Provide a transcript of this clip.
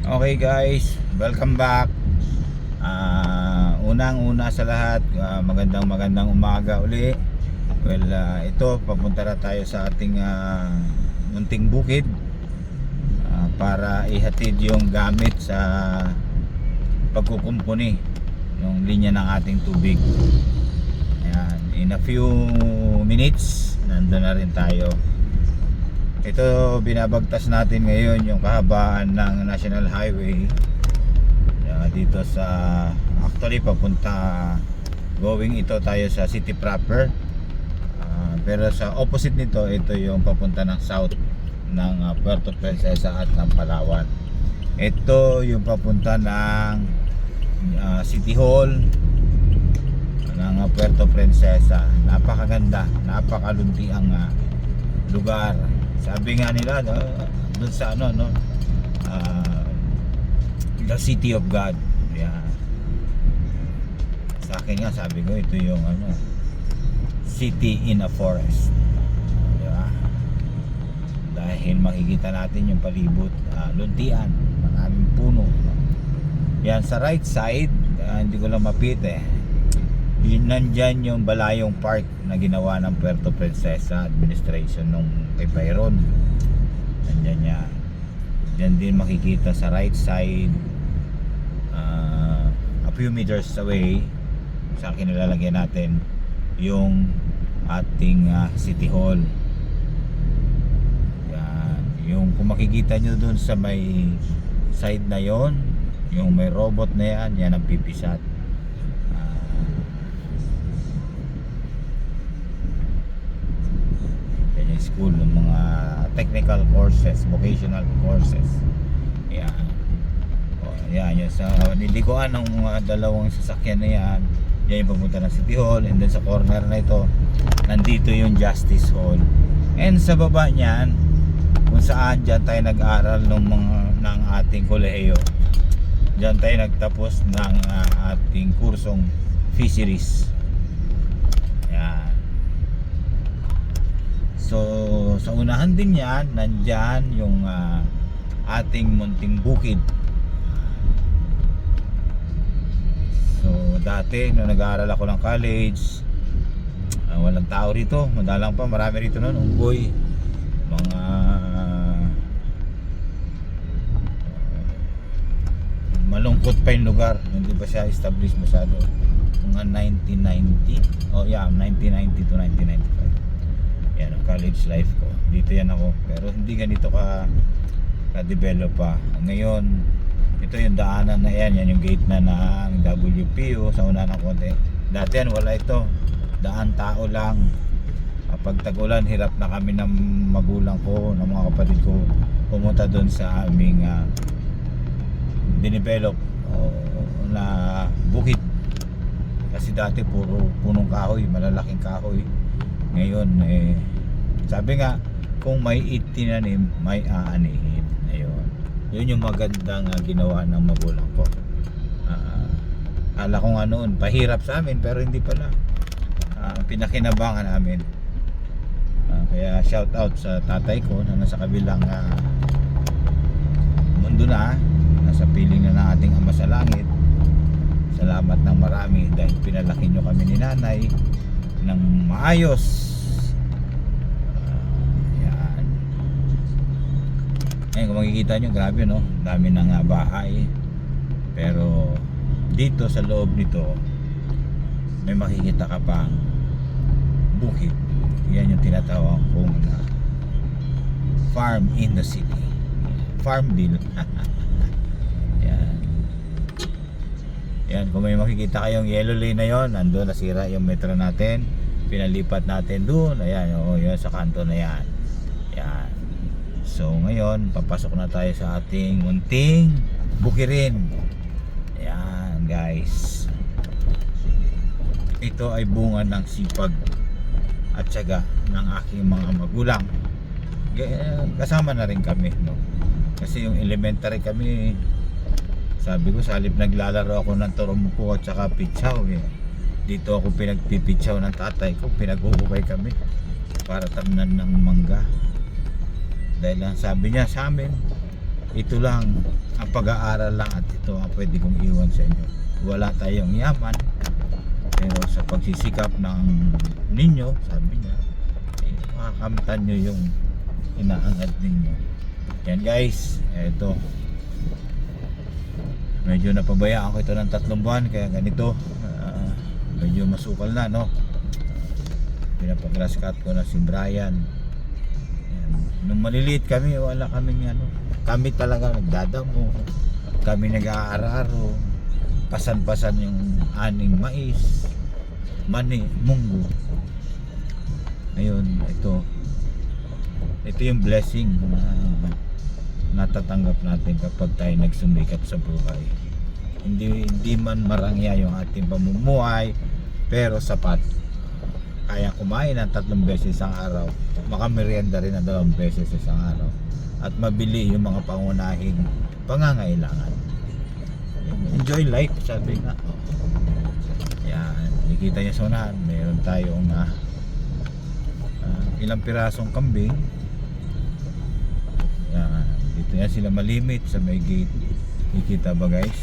Okay guys, welcome back. Unang-una sa lahat, magandang umaga uli. Well, ito papunta na tayo sa ating munting bukid para ihatid yung gamit sa pagkukumpuni yung linya ng ating tubig. Ayan, in a few minutes nandun na rin tayo. Ito binabagtas natin ngayon yung kahabaan ng National Highway dito sa actually papunta going ito tayo sa city proper, pero sa opposite nito ito yung papunta ng south ng Puerto Princesa at ng Palawan. Ito yung papunta ng City Hall ng Puerto Princesa. Napakaganda, napakalunti ang lugar. Sabi nga nila doon sa the City of God. Yeah. Sa akin nga sabi ko ito yung city in a forest. Diba? Dahil makikita natin yung palibot, luntian, maraming puno. Yan sa right side, hindi ko lang mapit yun, nandyan yung Balayong Park na ginawa ng Puerto Princesa Administration nung kay Byron. Nandyan yan. Diyan din makikita sa right side, a few meters away, sa akin nilalagyan natin yung ating City Hall. Yan. Yung kung makikita nyo dun sa may side na yon, yung may robot na yan, yan ang pipisat. School ng mga technical courses, vocational courses. Yan. Yan yung sa niliguan ng mga dalawang sasakyan na yan. Yan yung papunta ng City Hall, and then sa corner na ito nandito yung Justice Hall. And sa baba niyan, kung saan dyan tayo nag-aral ng ating kolehiyo. Dyan tayo nagtapos ng ating kursong fisheries. Yan. So sa unahan din yan, nandyan yung ating munting bukid. So dati nung nag-aaral ako ng college, walang tao rito, madalang pa, marami rito noon, unggoy, mga malungkot pa yung lugar, hindi pa siya established masyado. Mga 1990, 1990 to 1995. Yan ang college life ko. Dito yan ako. Pero hindi ganito ka-develop pa. Ngayon, ito yung daanan na yan. Yan yung gate na ng WPO sa una ng konti. Dati yan, wala ito. Daan tao lang. Pag tag-ulan, hirap na kami ng magulang ko, ng mga kapatid ko, pumunta doon sa aming dinevelop na bukid. Kasi dati puro punong kahoy, malalaking kahoy. Ngayon sabi nga, kung may itinanim, may aanihin. Ayun. Yun yung magandang ginawa ng magulang ko. Kala ko nga noon pahirap sa amin, pero hindi pala. Pinakinabangan namin. Kaya shout out sa tatay ko na nasa kabilang mundo na, nasa piling na ng ating Ama sa Langit. Salamat ng marami dahil pinalaki nyo kami ni nanay ng maayos. Yan. Ngayon kung makikita nyo, grabe no, dami ng bahay. Pero dito sa loob nito may makikita ka pang bukid. Yan yung tinatawag kong farm in the city, Farmville. Yan, kung may makikita kayong yellow lane na yon, nandun nasira yung metro natin, pinalipat natin doon. Ayan, yun sa kanto na yan. Yan. So ngayon, papasok na tayo sa ating munting bukirin. Ayan guys, ito ay bunga ng sipag at tiyaga ng aking mga magulang. Kasama na rin kami, no? Kasi yung elementary kami, sabi ko, sa halip naglalaro ako ng turumpo at saka pitsaw, dito ako pinagpipitsaw ng tatay ko, pinaghubukay kami para tamnan ng mangga. Dahil lang sabi niya sa amin, ito lang ang pag-aaral lang at ito ang pwede kong iwan sa inyo. Wala tayong yaman, pero sa pagsisikap ng ninyo, sabi niya, makakamtan nyo yung inaangad ninyo. Yan guys, eto, medyo napabayaan ko ito ng 3 buwan, kaya ganito, medyo masukal na, no? Pinapag-grass cut ko na si Brian. Yan. Nung maliliit kami, wala kaming ano, kami talaga nagdadamo, kami nag-aararo, pasan-pasan yung aning mais, mani, munggo. Ayun, ito yung blessing na natatanggap natin kapag tayo nagsumikap sa buhay. Hindi man marangya yung ating pamumuhay, pero sapat. Kaya kumain ng 3 beses isang araw, makamerienda rin ng 2 beses isang araw, at mabili yung mga pangunahing pangangailangan. Enjoy life, sabi nga. Yan, nakikita niya sa unahan, meron tayong ilang pirasong kambing. Yan, dito yan sila malimit sa may gate. Nakikita ba guys?